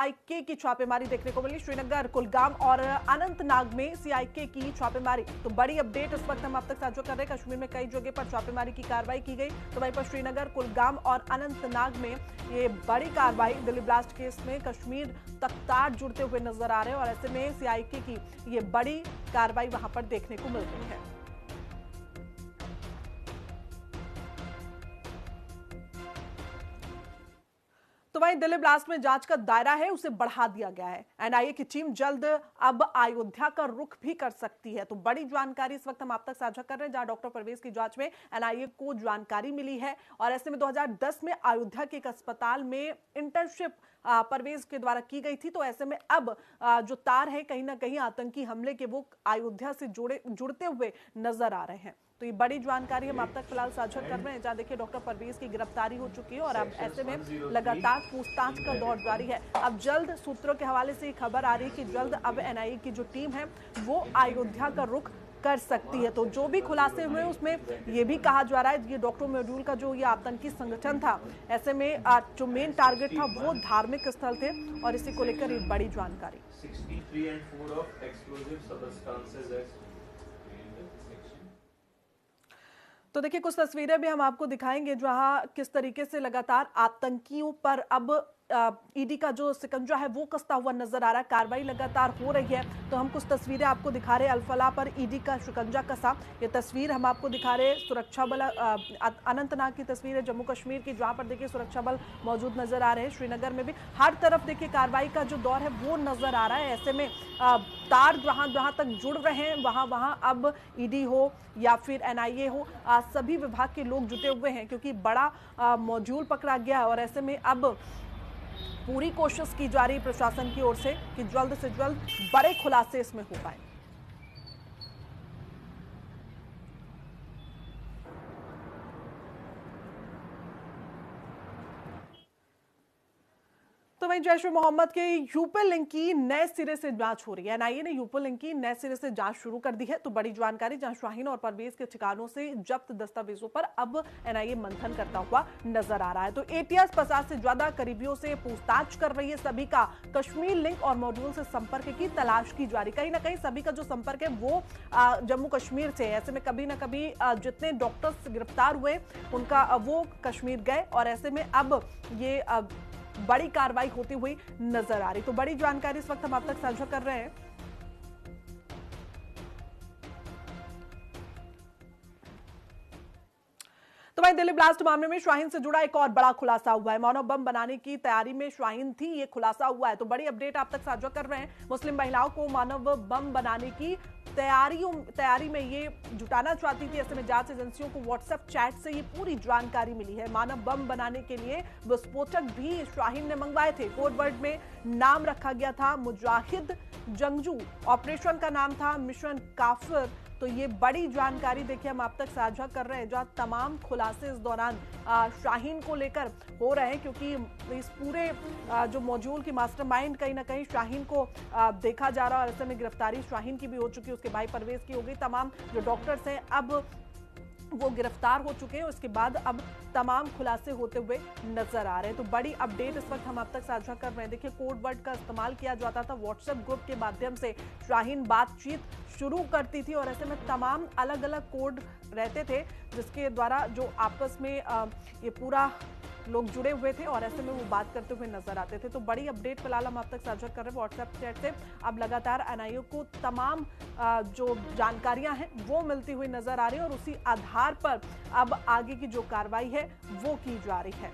सीआईके की छापेमारी देखने को मिली। श्रीनगर, कुलगाम और अनंतनाग में सीआईके की छापेमारी। तो बड़ी अपडेट इस वक्त हम आप तक साझा कर रहे हैं। कश्मीर में कई जगह पर छापेमारी की कार्रवाई की गई। तो वहीं पर श्रीनगर, कुलगाम और अनंतनाग में ये बड़ी कार्रवाई दिल्ली ब्लास्ट केस में कश्मीर तक तार जुड़ते हुए नजर आ रहे हैं और ऐसे में सीआईके की ये बड़ी कार्रवाई वहां पर देखने को मिल रही है। तो वहीं दिल्ली ब्लास्ट में जांच का दायरा है उसे बढ़ा दिया गया है। एनआईए की टीम जल्द अब अयोध्या का रुख भी कर सकती है। तो बड़ी जानकारी इस वक्त हम आप तक साझा कर रहे हैं, जहां डॉक्टर परवेज की जांच में एनआईए को जानकारी मिली है और ऐसे में 2010 में अयोध्या के एक अस्पताल में इंटर्नशिप परवेज के द्वारा की गई थी। तो ऐसे में अब जो तार है कहीं ना कहीं आतंकी हमले के वो अयोध्या से जुड़ते हुए नजर आ रहे हैं। तो ये बड़ी जानकारी हम आप तक फिलहाल साझा कर रहे हैं, जहां देखिए डॉक्टर परवेज की गिरफ्तारी हो चुकी है और अब ऐसे में लगातार पूछताछ का दौर जारी है। अब जल्द सूत्रों के हवाले से खबर आ रही है कि जल्द अब एनआईए की जो टीम है वो अयोध्या का रुख कर सकती है। तो जो भी खुलासे हुए उसमें ये भी कहा जा रहा है ये डॉक्टर मॉड्यूल का जो ये आतंकी संगठन था, ऐसे में जो मेन टारगेट था वो धार्मिक स्थल थे और इसी को लेकर एक बड़ी जानकारी। तो देखिए कुछ तस्वीरें भी हम आपको दिखाएंगे जहां किस तरीके से लगातार आतंकियों पर अब ईडी का जो शिकंजा है वो कसता हुआ नजर आ रहा है। कार्रवाई लगातार हो रही है। तो हम कुछ तस्वीरें आपको दिखा रहे हैं। अल-फलाह पर ईडी का शिकंजा कसा, ये तस्वीर हम आपको दिखा रहे हैं। सुरक्षा बल अनंतनाग की तस्वीर है, जम्मू कश्मीर की, जहां पर देखिए सुरक्षा बल मौजूद नजर आ रहे हैं। श्रीनगर में भी हर तरफ देखिए कार्रवाई का जो दौर है वो नजर आ रहा है। ऐसे में तार जहां जहां तक जुड़ रहे हैं वहां वहां अब ईडी हो या फिर एनआईए हो, सभी विभाग के लोग जुटे हुए हैं क्योंकि बड़ा मॉड्यूल पकड़ा गया है और ऐसे में अब पूरी कोशिश की जा रही है प्रशासन की ओर से कि जल्द से जल्द बड़े खुलासे इसमें हो पाए। तो वहीं जैश ए मोहम्मद के यूपी लिंक की नए सिरे से जांच हो रही है। एनआईए ने यूपी लिंक की नए सिरे से जांच शुरू कर दी है। तो बड़ी जानकारी, जहां शाहीन और परवेज के ठिकानों से जब्त दस्तावेजों पर अब एनआईए मंथन करता हुआ नजर आ रहा है। तो एटीएस 50 से ज्यादा करीबियों से पूछताछ कर रही है। सभी का कश्मीर लिंक और मॉड्यूल से संपर्क की तलाश की जा रही। कहीं ना कहीं सभी का जो संपर्क है वो जम्मू कश्मीर से है। ऐसे में कभी ना कभी जितने डॉक्टर्स गिरफ्तार हुए उनका वो कश्मीर गए और ऐसे में अब ये बड़ी कार्रवाई होती हुई नजर आ रही। तो बड़ी जानकारी इस वक्त हम आप तक साझा कर रहे हैं। तो वहीं दिल्ली ब्लास्ट मामले में शाहीन से जुड़ा एक और बड़ा खुलासा हुआ है। मानव बम बनाने की तैयारी में शाहीन थी, ये खुलासा हुआ है। तो बड़ी अपडेट आप तक साझा कर रहे हैं। मुस्लिम महिलाओं को मानव बम बनाने की तैयारी में ये जुटाना चाहती थी। ऐसे में जांच एजेंसियों को व्हाट्सएप चैट से ये पूरी जानकारी मिली है। मानव बम बनाने के लिए विस्फोटक भी शाहीन ने मंगवाए थे। कोड वर्ड में नाम रखा गया था मुजाहिद जंगजू, ऑपरेशन का नाम था मिशन काफिर। तो ये बड़ी जानकारी देखिए हम आप तक साझा कर रहे हैं, जहां तमाम खुलासे इस दौरान शाहीन को लेकर हो रहे हैं क्योंकि इस पूरे जो मॉड्यूल की मास्टरमाइंड कहीं ना कहीं शाहीन को देखा जा रहा है और ऐसे में गिरफ्तारी शाहीन की भी हो चुकी है, उसके भाई परवेज की हो गई। तमाम जो डॉक्टर्स हैं अब वो गिरफ्तार हो चुके हैं। उसके बाद अब तमाम खुलासे होते हुए नजर आ रहे हैं। तो बड़ी अपडेट इस वक्त हम आप तक साझा कर रहे हैं। देखिए कोड वर्ड का इस्तेमाल किया जाता था। व्हाट्सएप ग्रुप के माध्यम से शाहीन बातचीत शुरू करती थी और ऐसे में तमाम अलग अलग कोड रहते थे जिसके द्वारा जो आपस में ये पूरा लोग जुड़े हुए थे और ऐसे में वो बात करते हुए नजर आते थे। तो बड़ी अपडेट फिलहाल हम आप तक साझा कर रहे हैं व्हाट्सएप चैट से। अब लगातार एनआईए को तमाम जो जानकारियां हैं वो मिलती हुई नजर आ रही है और उसी आधार पर अब आगे की जो कार्रवाई है वो की जा रही है।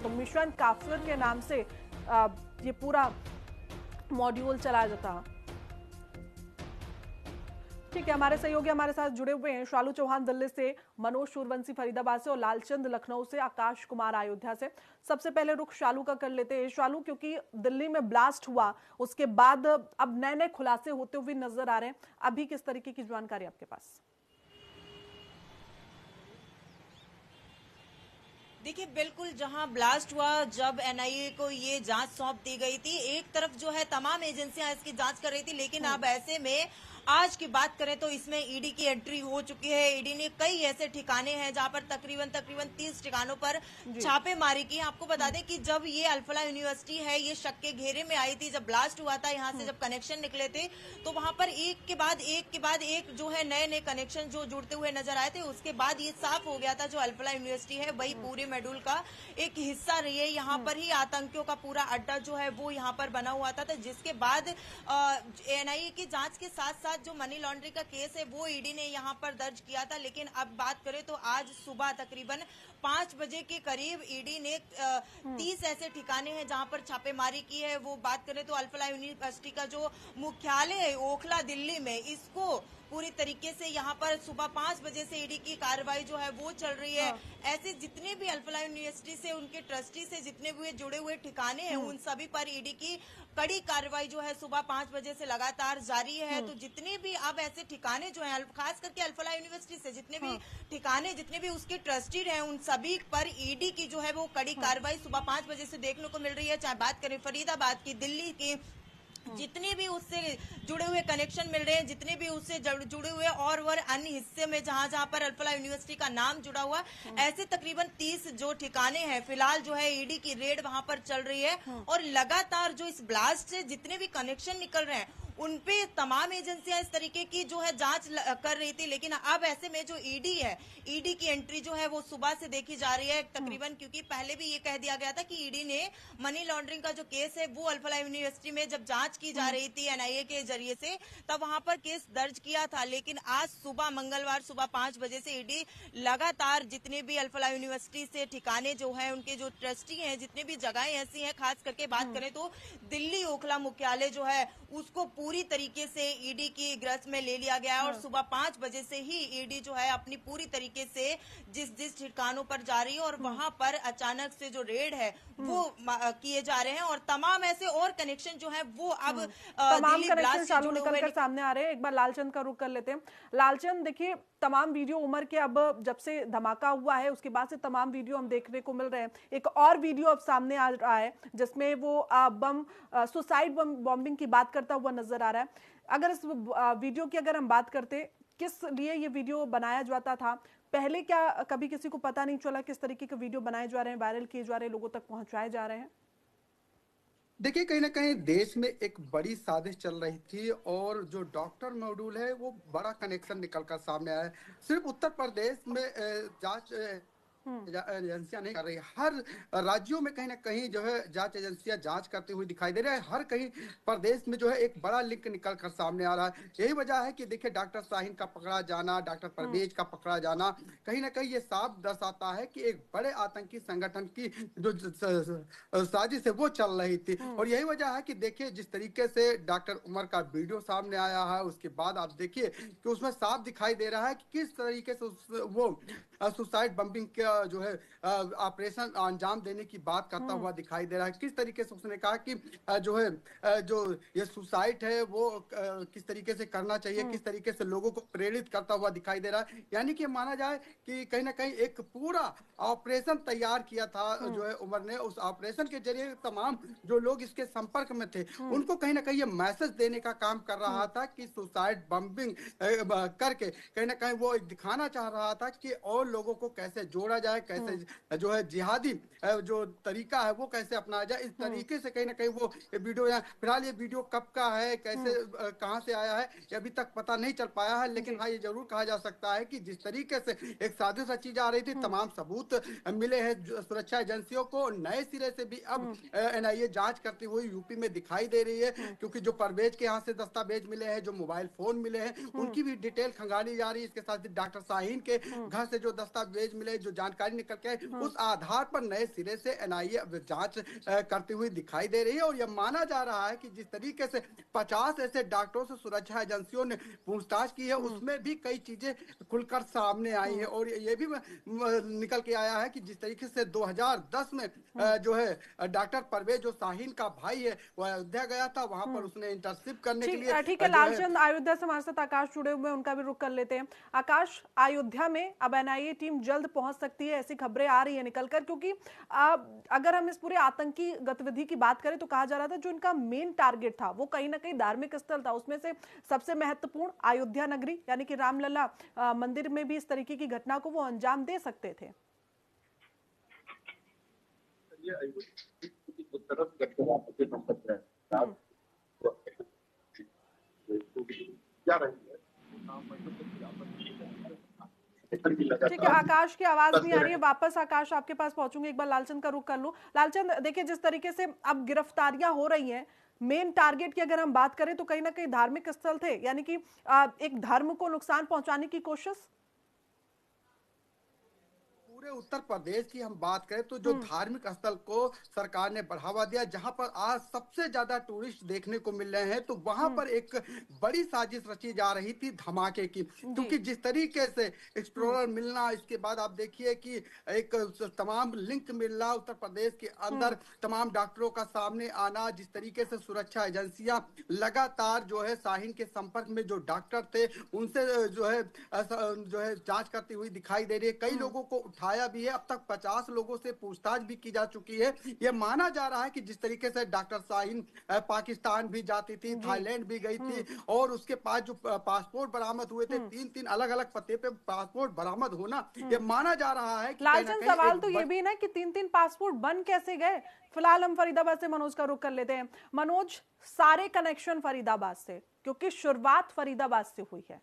तो मिशन काफिर के नाम से ये पूरा मॉड्यूल चलाया जाता। ठीक है, हमारे सहयोगी हमारे साथ जुड़े हुए हैं। शालू चौहान दिल्ली से, मनोज सूर्यवंशी फरीदाबाद से और लालचंद लखनऊ से, आकाश कुमार अयोध्या से। सबसे पहले रुख शालू का कर लेते हैं। शालू, क्योंकि दिल्ली में ब्लास्ट हुआ उसके बाद अब नए नए खुलासे होते हुए नजर आ रहे हैं, अभी किस तरीके की जानकारी आपके पास? देखिए बिल्कुल, जहां ब्लास्ट हुआ, जब एनआईए को ये जांच सौंप दी गई थी, एक तरफ जो है तमाम एजेंसियां इसकी जांच कर रही थी, लेकिन अब ऐसे में आज की बात करें तो इसमें ईडी की एंट्री हो चुकी है। ईडी ने कई ऐसे ठिकाने हैं जहां पर तकरीबन 30 ठिकानों पर छापेमारी की। आपको बता दें कि जब ये अल्फला यूनिवर्सिटी है ये शक के घेरे में आई थी, जब ब्लास्ट हुआ था यहाँ से, जब कनेक्शन निकले थे तो वहां पर एक के बाद एक जो है नए कनेक्शन जो जुड़ते हुए नजर आए थे। उसके बाद ये साफ हो गया था जो अल्फला यूनिवर्सिटी है वही पूरे शेड्यूल का एक हिस्सा रही है। यहाँ पर ही आतंकियों का पूरा अड्डा जो है वो यहाँ पर बना हुआ था। जिसके बाद एनआईए की जांच के साथ साथ जो मनी लॉन्ड्रिंग का केस है वो ईडी ने यहाँ पर दर्ज किया था। लेकिन अब बात करें तो आज सुबह तकरीबन 5 बजे के करीब ईडी ने 30 ऐसे ठिकाने हैं जहां पर छापेमारी की है। वो बात करें तो अल्फला यूनिवर्सिटी का जो मुख्यालय है ओखला दिल्ली में, इसको पूरी तरीके से यहाँ पर सुबह 5 बजे से ईडी की कार्रवाई जो है वो चल रही है। ऐसे जितने भी अल्फला यूनिवर्सिटी से उनके ट्रस्टी से जितने भी जुड़े हुए ठिकाने हैं उन सभी पर ईडी की कड़ी कार्रवाई जो है सुबह 5 बजे से लगातार जारी है। तो जितने भी अब ऐसे ठिकाने जो हैं खास करके अल्फला यूनिवर्सिटी से जितने भी ठिकाने, जितने भी उसके ट्रस्टी हैं, उन सभी पर ईडी की जो है वो कड़ी कार्रवाई सुबह 5 बजे से देखने को मिल रही है। चाहे बात करें फरीदाबाद की, दिल्ली की, जितने भी उससे जुड़े हुए कनेक्शन मिल रहे हैं, जितने भी उससे जुड़े हुए और अन्य हिस्से में जहां पर अल्फला यूनिवर्सिटी का नाम जुड़ा हुआ, ऐसे तकरीबन 30 जो ठिकाने हैं फिलहाल जो है ईडी की रेड वहां पर चल रही है। और लगातार जो इस ब्लास्ट से जितने भी कनेक्शन निकल रहे हैं उनपे तमाम एजेंसियां इस तरीके की जो है जांच कर रही थी। लेकिन अब ऐसे में जो ईडी है, ईडी की एंट्री जो है वो सुबह से देखी जा रही है तकरीबन, क्योंकि पहले भी ये कह दिया गया था कि ईडी ने मनी लॉन्ड्रिंग का जो केस है वो अल्फला यूनिवर्सिटी में जब जांच की जा रही थी एनआईए के जरिए से, तब वहां पर केस दर्ज किया था। लेकिन आज सुबह मंगलवार सुबह 5 बजे से ईडी लगातार जितने भी अल्फला यूनिवर्सिटी से ठिकाने जो है, उनके जो ट्रस्टी हैं, जितने भी जगहें ऐसी हैं, खास करके बात करें तो दिल्ली ओखला मुख्यालय जो है उसको पूरी तरीके से ईडी की गिरफ्त में ले लिया गया है। और सुबह 5 बजे से ही ईडी जो है अपनी पूरी तरीके से जिस ठिकानों पर जा रही है और वहां पर अचानक से जो रेड है वो किए जा रहे हैं। और तमाम ऐसे और कनेक्शन जो है वो अब तमाम कनेक्शन चालू निकलकर सामने आ रहे हैं। एक बार लालचंद का रुख कर लेते हैं। लालचंद, देखिए तमाम वीडियो उमर के अब जब से धमाका हुआ है उसके बाद से तमाम वीडियो हम देखने को मिल रहे हैं। एक और वीडियो अब सामने आ रहा है जिसमें वो सुसाइड बॉम्बिंग की बात करता हुआ नजर आ रहा है। अगर इस वीडियो की अगर हम बात करते, किस लिए ये वीडियो बनाया जाता था, पहले क्या कभी किसी को पता नहीं चला किस तरीके के वीडियो बनाए जा रहे हैं, वायरल किए जा रहे हैं, लोगों तक पहुंचाए जा रहे हैं? देखिए, कहीं ना कहीं देश में एक बड़ी साजिश चल रही थी और जो डॉक्टर मॉड्यूल है वो बड़ा कनेक्शन निकलकर सामने आया है। सिर्फ उत्तर प्रदेश में जांच एजेंसियां नहीं कर रही, हर राज्यों में कहीं ना कहीं जो है जांच एजेंसियां जांच करती हुई दिखाई दे रही है। हर कहीं प्रदेश में जो है एक बड़ा लिंक निकल कर सामने आ रहा है। यही वजह है कि देखिए डॉक्टर शाहीन का पकड़ा जाना, डॉक्टर परवेज का पकड़ा जाना कहीं ना कहीं ये साफ दर्शाता है कि एक बड़े आतंकी संगठन की जो साजिश है वो चल रही थी। और यही वजह है कि देखिए जिस तरीके से डॉक्टर उमर का वीडियो सामने आया है, उसके बाद आप देखिए कि उसमें साफ दिखाई दे रहा है कि किस तरीके से वो सुसाइड बम्बिंग का जो है ऑपरेशन अंजाम देने की बात करता हुआ दिखाई दे रहा है। किस तरीके से उसने कहा कि जो है जो ये सुसाइड है वो किस तरीके से करना चाहिए, किस तरीके से लोगों को प्रेरित करता हुआ दिखाई दे रहा है। यानी कि माना जाए कि कहीं ना कहीं एक पूरा ऑपरेशन तैयार किया था जो है उमर ने। उस ऑपरेशन के जरिए तमाम जो लोग इसके संपर्क में थे उनको कहीं ना कहीं ये मैसेज देने का काम कर रहा था कि सुसाइड बम्बिंग करके कहीं ना कहीं वो दिखाना चाह रहा था कि और लोगों को कैसे जोड़ा जाए, कैसे जो है जिहादी जो तरीका है वो कैसे अपनाया जाए। इस तरीके से कहीं ना कहीं वो वीडियो, फिलहाल ये वीडियो कब का है, कैसे कहां से आया है ये अभी तक पता नहीं चल पाया है। लेकिन हाँ, ये जरूर कहा जा सकता है कि जिस तरीके से एक साजिश रची जा रही थी, तमाम सबूत मिले हैं सुरक्षा एजेंसियों को, नए सिरे से भी अब एनआईए जांच करती हुई यूपी में दिखाई दे रही है। क्योंकि जो परवेज के यहाँ से दस्तावेज मिले हैं, जो मोबाइल फोन मिले हैं, उनकी भी डिटेल खंगाली जा रही है। इसके साथ डॉक्टर शाहीन के घर से जो दस्तावेज मिले, जो जानकारी निकल के उस आधार पर नए सिरे से एनआईए जांच करती हुई दिखाई दे रही है। और यह माना जा रहा है कि जिस तरीके से 50 ऐसे डॉक्टरों से सुरक्षा एजेंसियों ने पूछताछ की है, उसमें भी कई चीजें खुलकर सामने आई है। और ये भी निकल के आया है कि जिस तरीके से 2010 में जो है डॉक्टर परवेज जो शाहीन का भाई है वो अयोध्या गया था, वहां पर उसने इंटर्नशिप करने के लिए। ठीक है लालचंद, अयोध्या से हमारे साथ आकाश जुड़े हुए हैं, उनका भी रुख कर लेते हैं। आकाश, अयोध्या में अब एनआईए टीम जल्द पहुंच सकती सकती है, ऐसी खबरें आ रही है निकलकर, क्योंकि अगर हम इस पूरे आतंकी गतिविधि की बात करें तो कहा जा रहा था जो इनका मेन टारगेट था वो कहीं ना कहीं धार्मिक स्थल था, उसमें से सबसे महत्वपूर्ण अयोध्या नगरी यानी कि रामलला मंदिर में भी इस तरीके की घटना को वो अंजाम दे सकते थे। ठीक है, आकाश की आवाज नहीं आ रही है, वापस आकाश आपके पास पहुंचूंगी, एक बार लालचंद का रुख कर लूं। लालचंद, देखिए जिस तरीके से अब गिरफ्तारियां हो रही हैं, मेन टारगेट की अगर हम बात करें तो कहीं ना कहीं धार्मिक स्थल थे, यानी कि एक धर्म को नुकसान पहुंचाने की कोशिश। पूरे उत्तर प्रदेश की हम बात करें तो जो धार्मिक स्थल को सरकार ने बढ़ावा दिया, जहां पर आज सबसे ज्यादा टूरिस्ट देखने को मिल रहे हैं, तो वहां पर एक बड़ी साजिश रची जा रही थी धमाके की। क्योंकि जिस तरीके से एक्सप्लोरर मिलना, इसके बाद आप देखिए कि एक तमाम लिंक मिलना उत्तर प्रदेश के अंदर, तमाम डॉक्टरों का सामने आना, जिस तरीके से सुरक्षा एजेंसियां लगातार जो है शाहीन के संपर्क में जो डॉक्टर थे उनसे जो है जांच करती हुई दिखाई दे रही है। कई लोगों को उठाया भी है, अब तक 50 लोगों से पूछताछ भी की जा चुकी है। यह माना जा रहा है कि जिस तरीके से डॉक्टर शाहीन पाकिस्तान भी जाती थी, थाईलैंड भी गई थी, और उसके पास जो पासपोर्ट बरामद हुए थे, 3-3 अलग अलग पते पे पासपोर्ट बरामद होना, यह माना जा रहा है कि लालचंद, सवाल तो ये भी ना कि 3-3 पासपोर्ट बन कैसे गए। फिलहाल हम फरीदाबाद से मनोज का रुख कर लेते हैं। मनोज, सारे कनेक्शन फरीदाबाद से, क्योंकि शुरुआत फरीदाबाद से हुई है।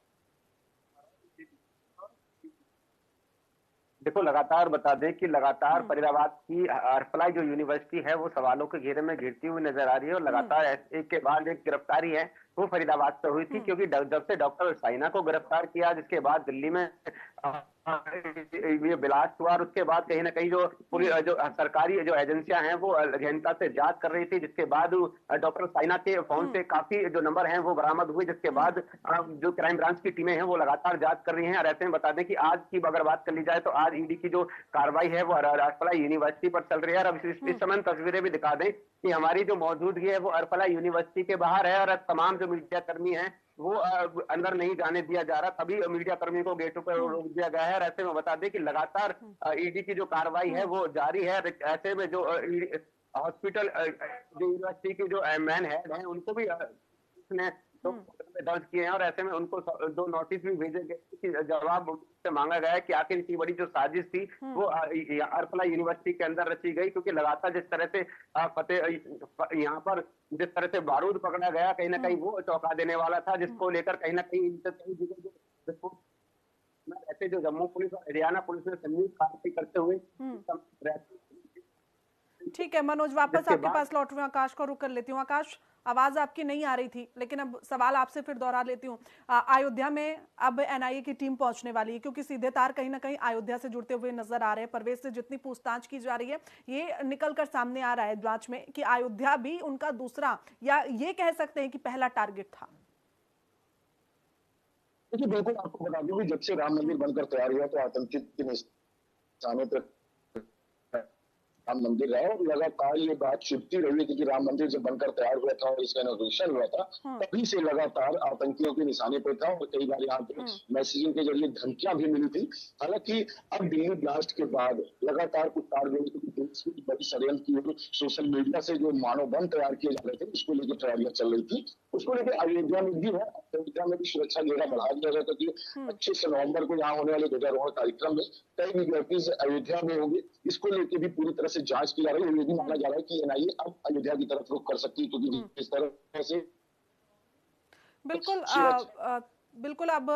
देखो, लगातार बता दें कि लगातार फरीदाबाद की अर्फलाई जो यूनिवर्सिटी है वो सवालों के घेरे में घिरती हुई नजर आ रही है, और लगातार एक के बाद एक गिरफ्तारी है वो फरीदाबाद से हुई थी। क्योंकि जब से डॉक्टर शाहीना को गिरफ्तार किया, जिसके बाद दिल्ली में ये ब्लास्ट हुआ, और उसके बाद कहीं ना कहीं जो सरकारी जो एजेंसियां हैं वो गहनता से जांच कर रही थी, जिसके बाद डॉक्टर शाहीना के फोन से काफी जो नंबर हैं वो बरामद हुए, जिसके बाद जो क्राइम ब्रांच की टीमें हैं वो लगातार जांच कर रही हैं। और ऐसे में बता दें कि आज की अगर बात कर ली जाए तो आज ईडी की जो कार्रवाई है वो अर्फला यूनिवर्सिटी पर चल रही है। और अब इस समय तस्वीरें भी दिखा दें कि हमारी जो मौजूदगी है वो अर्फला यूनिवर्सिटी के बाहर है, और तमाम जो मीडिया कर्मी हैं वो अंदर नहीं जाने दिया जा रहा। तभी मीडिया कर्मी को गेटों पर रोक दिया गया है। और ऐसे में बता दें कि लगातार ईडी की जो कार्रवाई है वो जारी है। ऐसे में जो हॉस्पिटल जो यूनिवर्सिटी के जो मैन हेड हैं उनको भी उसने तो दर्ज किए हैं, और ऐसे में उनको 2 नोटिस भी भेजे गए कि जवाब से मांगा गया है कि आखिर इतनी बड़ी जो साजिश थी वो अर्फला यूनिवर्सिटी के अंदर रची गई। क्योंकि लगातार जिस तरह से यहाँ पर जिस तरह से बारूद पकड़ा गया, कहीं ना कहीं वो चौंका देने वाला था, जिसको लेकर कहीं ना कहीं ऐसे जो जम्मू पुलिस और हरियाणा पुलिस ने संयुक्त कार्रवाई करते हुए। ठीक है मनोज, वापस आपके पास लौट रही हूँ। आकाश को रुक कर लेती हूँ। आकाश, आवाज आपकी नहीं आ रही थी, लेकिन अब सवाल आपसे फिर दोहरा लेती हूँ। अयोध्या में अब एनआईए की टीम पहुंचने वाली है, क्योंकि सीधे तार कहीं ना कहीं अयोध्या से जुड़ते हुए नजर आ रहे हैं। परवेज से जितनी पूछताछ की जा रही है ये निकलकर सामने आ रहा है जांच में कि अयोध्या भी उनका दूसरा, या ये कह सकते हैं कि पहला टारगेट था। देखिए, बिल्कुल आपको बता दूं कि जब से राम मंदिर बनकर तैयार हुआ तो आतंकी के निशानों पर राम मंदिर है, और लगातार ये बात छिपती रही है कि राम मंदिर जब बनकर तैयार हुआ था और इसका इनॉग्रेशन हुआ था तभी से लगातार आतंकियों के निशाने पर था, और कई बार यहाँ पे मैसेजिंग के जरिए धमकियां भी मिली थी। हालांकि अब दिल्ली ब्लास्ट के बाद लगातार कुछ टारगेट बड़ी षड्यंत्र की और सोशल मीडिया से जो मानव बम तैयार किए जा रहे थे उसको लेकर तैयारियां चल रही थी। उसको लेकर अयोध्या में भी है, अयोध्या में भी सुरक्षा घेरा बढ़ा दिया गया था कि 25 नवंबर को यहाँ होने वाले ध्वजारोहण कार्यक्रम में कई विज्ञप्ति अयोध्या में होंगे। इसको लेकर भी पूरी तरह से जांच की जा रही है। ये भी माना जा रहा है कि एनआईए अब अयोध्या की तरफ रुख कर सकती है, क्योंकि जिस तरह से बिल्कुल अब